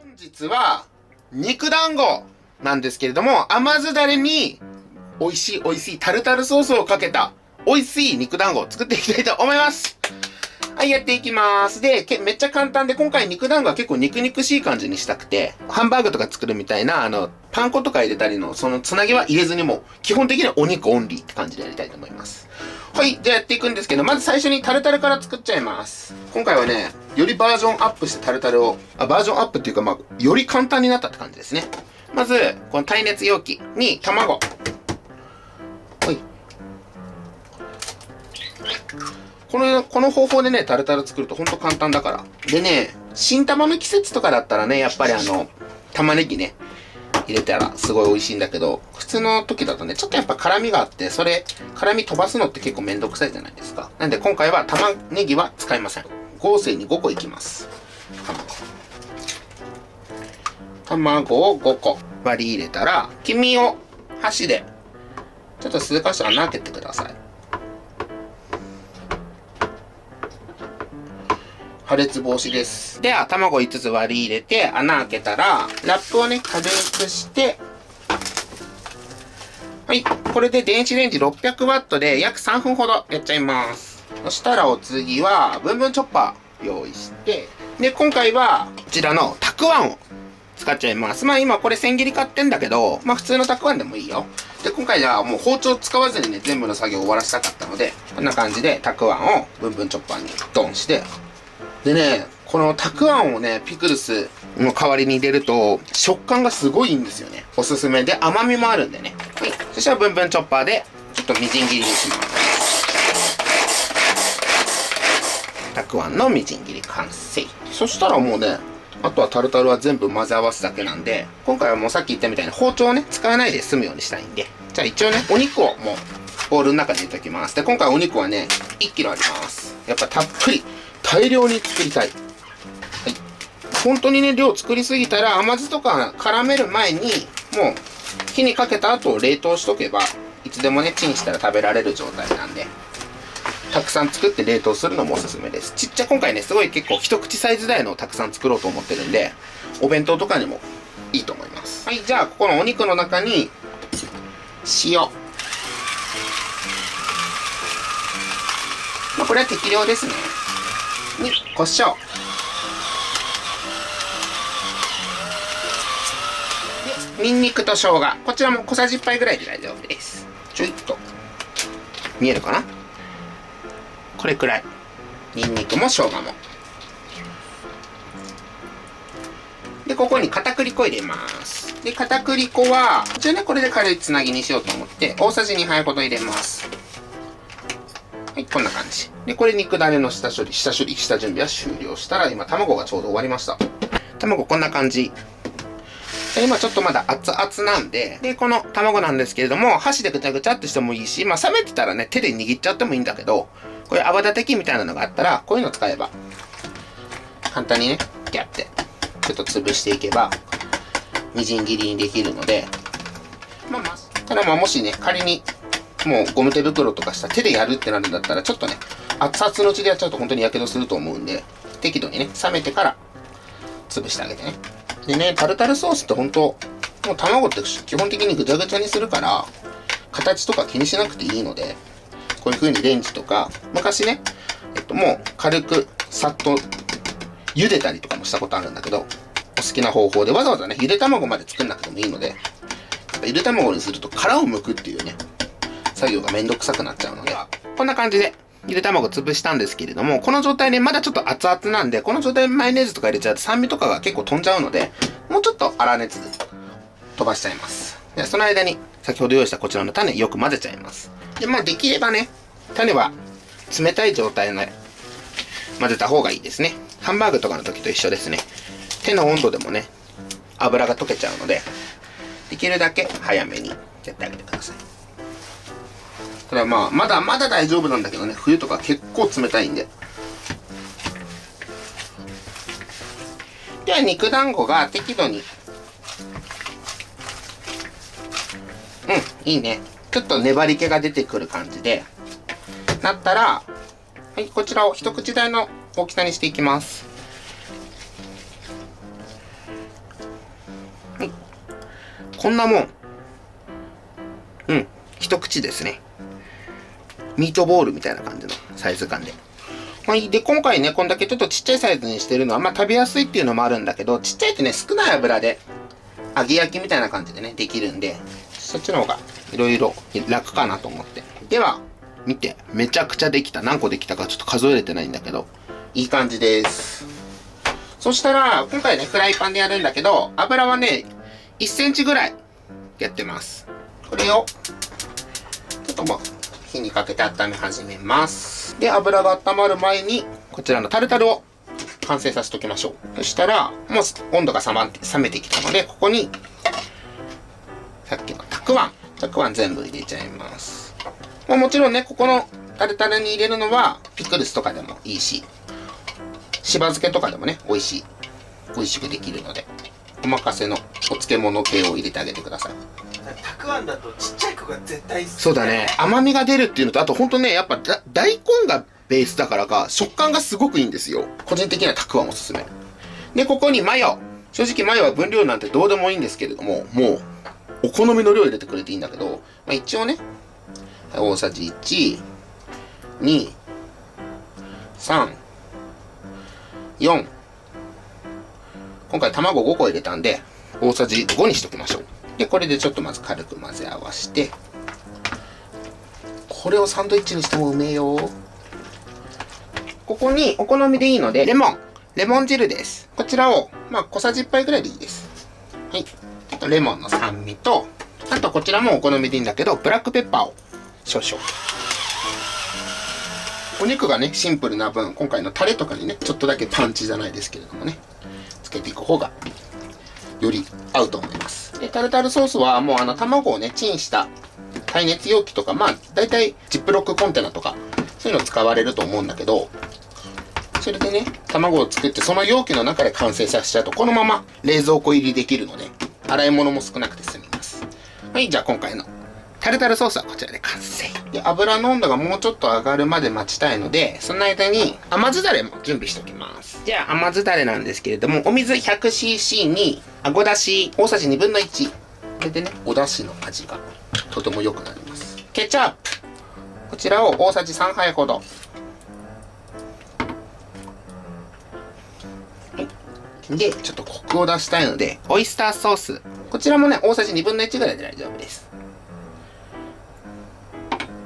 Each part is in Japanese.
本日は肉団子なんですけれども、甘酢だれに美味しいタルタルソースをかけた美味しい肉団子を作っていきたいと思います。はい、やっていきます。で、めっちゃ簡単で、今回肉団子は結構肉々しい感じにしたくて、ハンバーグとか作るみたいな、パン粉とか入れたりの、そのつなぎは入れずにも、基本的にはお肉オンリーって感じでやりたいと思います。はい、じゃあやっていくんですけど、まず最初にタルタルから作っちゃいます。今回はね、よりバージョンアップしてタルタルを、バージョンアップっていうか、より簡単になったって感じですね。まず、この耐熱容器に卵。はい。この方法でね、タルタル作るとほんと簡単だから。でね、新玉の季節とかだったらね、やっぱり玉ねぎね、入れたらすごい美味しいんだけど、普通の時だとね、ちょっとやっぱ辛みがあって、辛み飛ばすのって結構めんどくさいじゃないですか。なんで今回は玉ねぎは使いません。合成に5個いきます。卵を5個割り入れたら、黄身を箸で、ちょっと数箇所穴開けてください。破裂防止です。では、卵5つ割り入れて、穴開けたら、ラップをね、軽くして、はい。これで電子レンジ 600W で約3分ほどやっちゃいます。そしたらお次は、ブンブンチョッパー用意して、で、今回は、こちらのたくあんを使っちゃいます。今これ千切り買ってんだけど、普通のたくあんでもいいよ。で、今回はもう包丁使わずにね、全部の作業を終わらせたかったので、こんな感じでたくあんをブンブンチョッパーにドンして、でね、このたくあんをね、ピクルスの代わりに入れると、食感がすごいいいんですよね。おすすめで、甘みもあるんでね。はい。そしたら、ブンブンチョッパーで、ちょっとみじん切りにします。たくあんのみじん切り完成。そしたらもうね、あとはタルタルは全部混ぜ合わすだけなんで、今回はもうさっき言ったみたいに包丁をね、使わないで済むようにしたいんで。じゃあ一応ね、お肉をもう、ボウルの中に入れておきます。で、今回お肉はね、1キロあります。やっぱたっぷり、大量に作りたい。はい。本当にね、量作りすぎたら甘酢とか絡める前に、もう火にかけた後冷凍しとけば、いつでもね、チンしたら食べられる状態なんで、たくさん作って冷凍するのもおすすめです。今回ね、すごい結構一口サイズ大のをたくさん作ろうと思ってるんで、お弁当とかにもいいと思います。はい、じゃあ、ここのお肉の中に、塩。これは適量ですね。に、胡椒。で、ニンニクと生姜。こちらも小さじ1杯ぐらいで大丈夫です。ちょいっと。見えるかな？これくらい。ニンニクも生姜も。で、ここに片栗粉入れます。で、片栗粉は、一応ね、これで軽いつなぎにしようと思って、大さじ2杯ほど入れます。はい、こんな感じ。で、これ肉だねの下準備は終了したら、今、卵がちょうど終わりました。卵こんな感じ。で今ちょっとまだ熱々なんで、で、この卵なんですけれども、箸でぐちゃぐちゃってしてもいいし、冷めてたらね、手で握っちゃってもいいんだけど、こういう泡立て器みたいなのがあったら、こういうの使えば、簡単にね、ギャって、ちょっと潰していけば、みじん切りにできるので、ただもしね、仮に、もうゴム手袋とかした手でやるってなるんだったら、ちょっとね、熱々のうちでやっちゃうと本当に火傷すると思うんで、適度にね、冷めてから潰してあげてね。でね、タルタルソースって本当、もう卵って基本的にぐちゃぐちゃにするから、形とか気にしなくていいので、こういう風にレンジとか、昔ね、もう軽くさっと茹でたりとかもしたことあるんだけど、お好きな方法でわざわざね、ゆで卵まで作んなくてもいいので、ゆで卵にすると殻を剥くっていうね、作業がめんどくさくなっちゃうので、こんな感じでゆで卵潰したんですけれども、この状態でまだちょっと熱々なんで、この状態でマヨネーズとか入れちゃうと酸味とかが結構飛んじゃうので、もうちょっと粗熱で飛ばしちゃいます。で、その間に先ほど用意したこちらの種よく混ぜちゃいます。で、できればね、種は冷たい状態で混ぜた方がいいですね。ハンバーグとかの時と一緒ですね。手の温度でもね、油が溶けちゃうので、できるだけ早めにやってあげてください。ただまだ大丈夫なんだけどね、冬とか結構冷たいんで。では肉団子が適度にいいね。ちょっと粘り気が出てくる感じで、なったら、はい、こちらを一口大の大きさにしていきます。はい。こんなもん。一口ですね。ミートボールみたいな感じのサイズ感で。はい。で、今回ね、こんだけちょっとちっちゃいサイズにしてるのは、食べやすいっていうのもあるんだけど、ちっちゃいってね、少ない油で、揚げ焼きみたいな感じでね、できるんで、そっちの方がいろいろ楽かなと思って。では、見て。めちゃくちゃできた。何個できたかちょっと数えれてないんだけど、いい感じです。そしたら、今回ね、フライパンでやるんだけど、油はね、1センチぐらいやってます。これを、ちょっともう、火にかけて温め始めます。で、油が温まる前に、こちらのタルタルを完成させておきましょう。そしたら、もう温度が冷めてきたので、ここに、さっきのたくあん全部入れちゃいます。もちろんね、ここのタルタルに入れるのは、ピクルスとかでもいいし、しば漬けとかでもね、美味しくできるので、お任せのお漬物系を入れてあげてください。たくあんだとちっちゃい子が絶対好き、ね、そうだね。甘みが出るっていうのと、あとほんとね、やっぱ大根がベースだからか、食感がすごくいいんですよ。個人的にはたくあんおすすめ。で、ここにマヨ。正直マヨは分量なんてどうでもいいんですけれども、もう、お好みの量入れてくれていいんだけど、一応ね、大さじ1、2、3、4。今回卵5個入れたんで、大さじ5にしときましょう。で、これでちょっとまず軽く混ぜ合わせて、これをサンドイッチにしてもうめえよ。ここにお好みでいいので、レモン汁です。こちらを、小さじ1杯ぐらいでいいです。はい。ちょっとレモンの酸味と、あとこちらもお好みでいいんだけど、ブラックペッパーを少々。お肉がね、シンプルな分、今回のタレとかにね、ちょっとだけパンチじゃないですけれどもね、つけていく方が、より合うと思います。で、タルタルソースはもう卵をね、チンした耐熱容器とか、だいたいジップロックコンテナとか、そういうの使われると思うんだけど、それでね、卵を作って、その容器の中で完成させちゃうと、このまま冷蔵庫入りできるので、洗い物も少なくて済みます。はい、じゃあ今回のタルタルソースはこちらで完成。で、油の温度がもうちょっと上がるまで待ちたいので、その間に甘酢だれも準備しておきます。じゃあ甘酢だれなんですけれども、お水 100cc に、あごだし大さじ1/2。これでね、おだしの味がとても良くなります。ケチャップ。こちらを大さじ3杯ほど。で、ちょっとコクを出したいので、オイスターソース。こちらもね、大さじ1/2ぐらいで大丈夫です。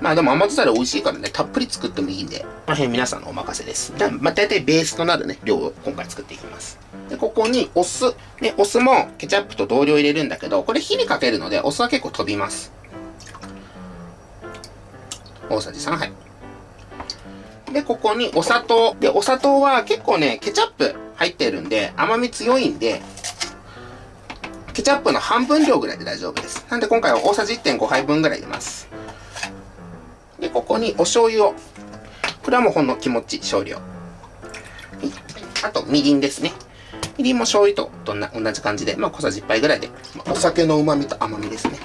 でも甘酢だれ美味しいからね、たっぷり作ってもいいんで、この辺皆さんのお任せです。だいたいベースとなるね、量を今回作っていきます。で、ここにお酢。ね、お酢もケチャップと同量入れるんだけど、これ火にかけるので、お酢は結構飛びます。大さじ3杯。で、ここにお砂糖。で、お砂糖は結構ね、ケチャップ入ってるんで、甘み強いんで、ケチャップの半分量ぐらいで大丈夫です。なんで今回は大さじ 1.5 杯分ぐらい入れます。で、ここにお醤油を。これはもうほんの気持ち少量。あと、みりんですね。みりんも醤油と同じ感じで、小さじ1杯ぐらいで、お酒の旨味と甘みですね。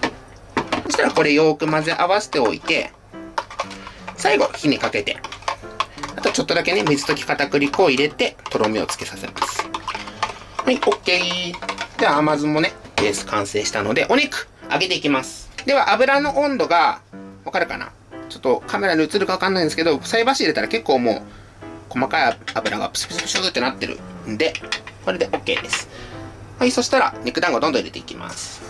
そしたらこれよーく混ぜ合わせておいて、最後、火にかけて、あとちょっとだけね、水溶き片栗粉を入れて、とろみをつけさせます。はい、OK。では甘酢もね、ベース完成したので、お肉、揚げていきます。では、油の温度が、わかるかな？ちょっとカメラに映るかわかんないんですけど、菜箸入れたら結構もう、細かい油がプシュプシュプシュってなってるんで、これで OK です。はい、そしたら、肉団子どんどん入れていきます。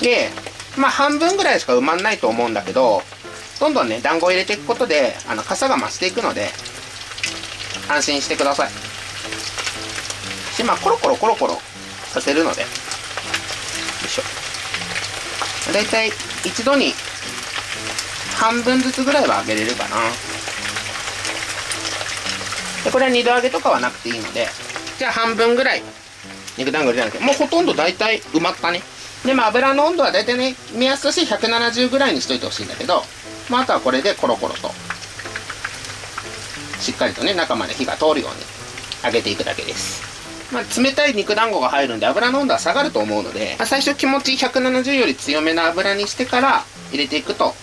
で、半分ぐらいしか埋まんないと思うんだけど、どんどんね、団子を入れていくことで、かさが増していくので、安心してください。で、コロコロさせるので、よいしょ。だいたい一度に半分ずつぐらいは揚げれるかな。で、これは二度揚げとかはなくていいので、じゃあ半分ぐらい肉団子入れなきゃ、もうほとんどだいたい埋まったね。で、油の温度はだいたいね、目安として170ぐらいにしといてほしいんだけど、あとはこれでコロコロと、しっかりとね、中まで火が通るように揚げていくだけです。冷たい肉団子が入るんで油の温度は下がると思うので、最初気持ち170より強めの油にしてから入れていくと、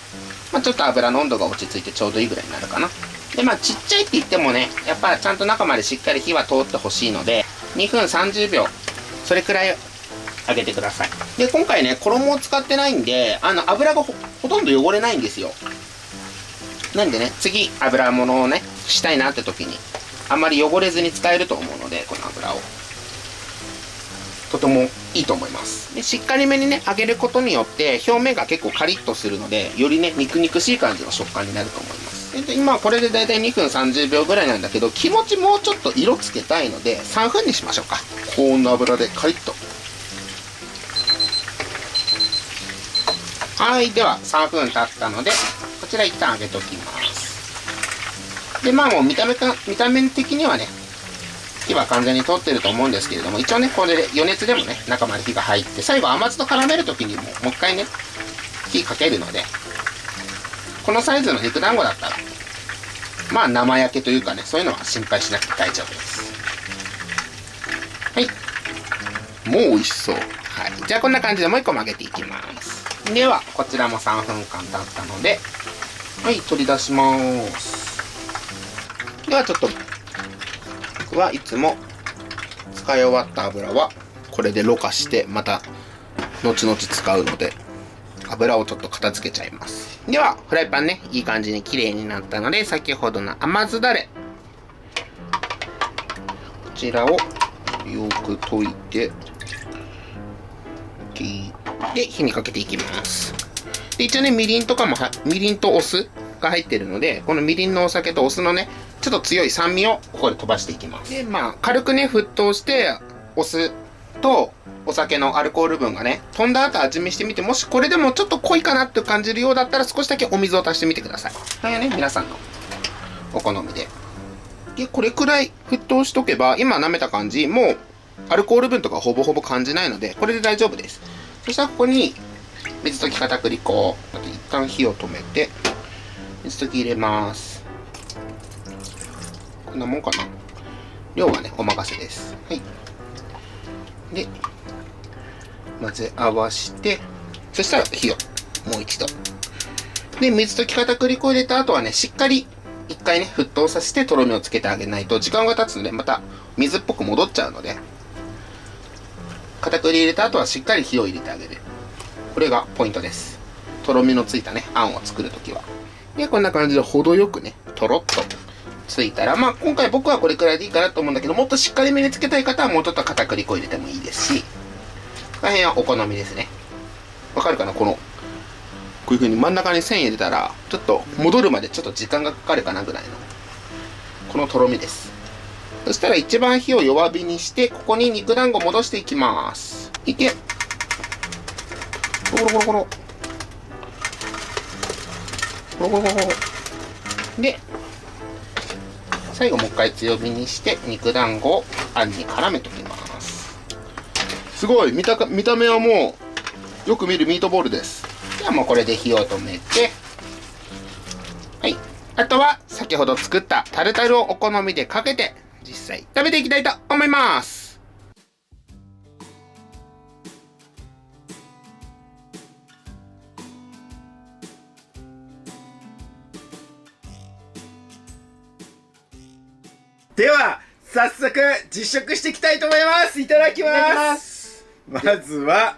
ちょっと油の温度が落ち着いてちょうどいいぐらいになるかな。でちっちゃいって言ってもね、やっぱちゃんと中までしっかり火は通ってほしいので、2分30秒それくらい揚げてください。で今回ね衣を使ってないんで、油が ほとんど汚れないんですよ。なんでね、次油物をねしたいなって時にあんまり汚れずに使えると思うので、この油をとてもいいと思います。でしっかりめにね揚げることによって表面が結構カリッとするので、よりね肉々しい感じの食感になると思います。で今これでだいたい2分30秒ぐらいなんだけど、気持ちもうちょっと色つけたいので3分にしましょうか。高温の油でカリッと。はい、では3分経ったのでこちら一旦揚げときます。でもう見た目的にはね火は完全に通ってると思うんですけれども、一応ねこれで余熱でもね中まで火が入って、最後甘酢と絡める時にもう一回ね火かけるので、このサイズの肉団子だったら生焼けというかね、そういうのは心配しなくて大丈夫です。はい、もう美味しそう。はい、じゃあこんな感じでもう一個も揚げていきます。ではこちらも3分間経ったので、はい取り出します。ではちょっと僕はいつも使い終わった油はこれでろ過してまた後々使うので、油をちょっと片付けちゃいます。ではフライパンねいい感じに綺麗になったので、先ほどの甘酢だれこちらをよく溶いて OK で火にかけていきます。で一応ねみりんとお酢が入ってるので、このみりんのお酒とお酢のねちょっと強い酸味をここで飛ばしていきます。で軽くね沸騰してお酢とお酒のアルコール分がね飛んだ後味見してみて、もしこれでもちょっと濃いかなって感じるようだったら少しだけお水を足してみてください。これはね皆さんのお好みで。でこれくらい沸騰しとけば今舐めた感じ、もうアルコール分とかほぼほぼ感じないのでこれで大丈夫です。そしたらここに水溶き片栗粉を一旦火を止めて水溶き入れます。こんなもんかな。量はねお任せです。はい、で混ぜ合わして、そしたら火をもう一度で水溶き片栗粉を入れた後はねしっかり一回ね沸騰させてとろみをつけてあげないと時間が経つのでまた水っぽく戻っちゃうので、片栗入れた後はしっかり火を入れてあげる。これがポイントです。とろみのついたねあんを作るときは。でこんな感じで程よくねとろっとついたら、今回僕はこれくらいでいいかなと思うんだけど、もっとしっかりめにつけたい方はもうちょっと片栗粉入れてもいいですし、この辺はお好みですね。わかるかな、こういう風に真ん中に線入れたらちょっと戻るまでちょっと時間がかかるかなぐらいのこのとろみです。そしたら一番火を弱火にしてここに肉団子戻していきます。いけ、ゴロゴロゴロゴロゴロゴロゴロで最後もう一回強火にして肉団子をあんに絡めておきます。すごい見た目はもうよく見るミートボールです。ではもうこれで火を止めて、はい、あとは先ほど作ったタルタルをお好みでかけて実際食べていきたいと思います。では早速実食していきたいと思います。いただきます。まずは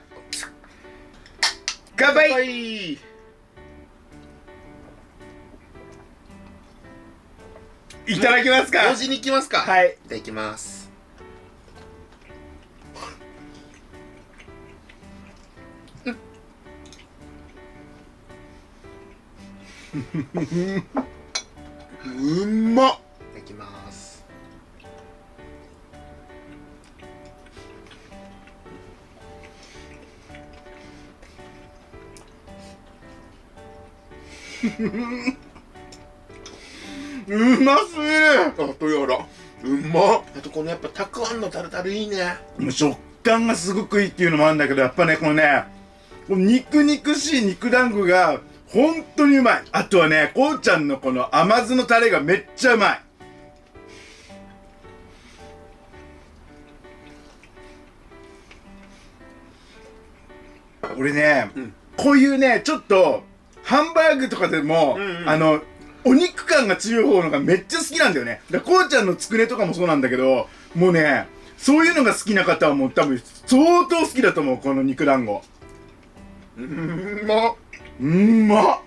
乾杯。いただきますか。同時にいきますか。はい、いただきます。うんまっ。いただきます。うますぎる。あとやらうんまっ。あとこのやっぱたくあんのタルタルいいね。食感がすごくいいっていうのもあるんだけど、やっぱねこのね肉々しい肉団子が本当にうまい。あとはねこうちゃんのこの甘酢のタレがめっちゃうまい。俺ね、うんこういうねちょっとハンバーグとかでも、お肉感が強い方のがめっちゃ好きなんだよね。だからこうちゃんのつくねとかもそうなんだけど、もうねそういうのが好きな方はもう多分相当好きだと思う、この肉団子。うまっ。うんまっ。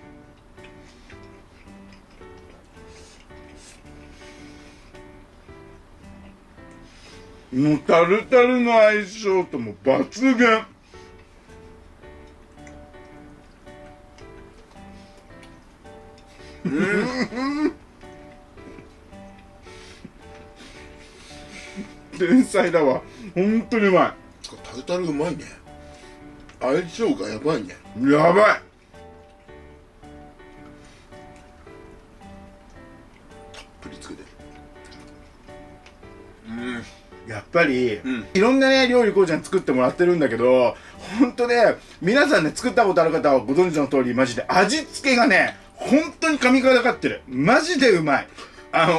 もうタルタルの相性とも抜群。天才だわ、本当にうまタルタルうまいね。相性がやばいね。い。やばい。たっぷりつけて。やっぱり、んいろんなね料理こうちゃん作ってもらってるんだけど、本当ね皆さんね作ったことある方はご存知の通り、マジで味付けがね本当に神がかってる。マジでうまい。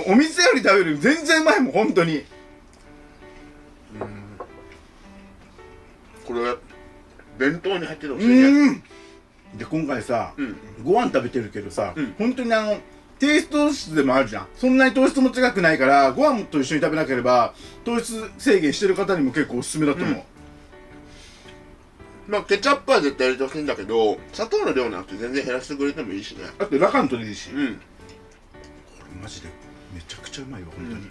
お店より食べる全然うまいもん、本当に。これ弁当に入っててほしいね。で今回さ、うんご飯食べてるけどさ、うん本当に低糖質でもあるじゃん。そんなに糖質も高くないから、ご飯と一緒に食べなければ糖質制限してる方にも結構おすすめだと思う。まあケチャップは絶対入れてほしいんだけど、砂糖の量なんて全然減らしてくれてもいいしね。あとラカントでいいし、これうん。マジでめちゃくちゃうまいわ本当に。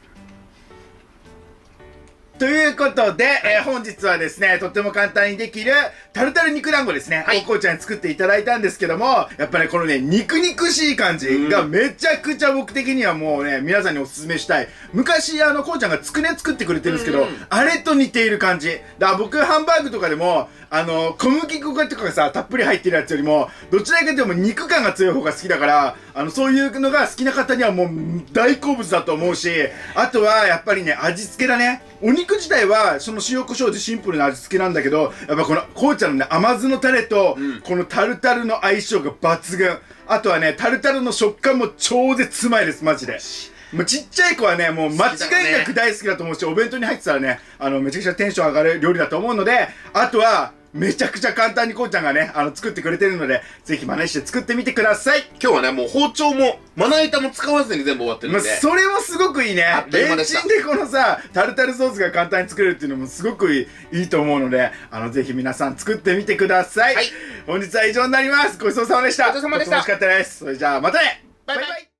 ということで、本日はですね、とっても簡単にできるタルタル肉団子ですね、はいこうちゃんに作っていただいたんですけども、やっぱりこのね、肉肉しい感じがめちゃくちゃ僕的にはもうね、皆さんにおすすめしたい。昔、こうちゃんがつくね作ってくれてるんですけど、あれと似ている感じ。だから僕、ハンバーグとかでも、小麦粉とかがさ、たっぷり入ってるやつよりも、どちらかというとも肉感が強い方が好きだから、そういうのが好きな方にはもう大好物だと思うし、あとはやっぱりね、味付けだね。お肉自体はその塩コショウでシンプルな味付けなんだけど、やっぱこのこうちゃんのね甘酢のタレとこのタルタルの相性が抜群。あとはねタルタルの食感も超絶うまいです、マジで。もうちっちゃい子はねもう間違いなく大好きだと思うし、お弁当に入ってたらねめちゃくちゃテンション上がる料理だと思うので、あとはめちゃくちゃ簡単にこうちゃんがね作ってくれてるので、ぜひ真似して作ってみてください。今日はね、もう包丁もまな板も使わずに全部終わってるんで。それもすごくいいね。あっというレン間でしたチンでこのさタルタルソースが簡単に作れるっていうのもすごくいいと思うので、ぜひ皆さん作ってみてください。はい、本日は以上になります。ごちそうさまでした。ごちそうさまでした。とっても美味しかったです。それじゃあまたね。バイバイ。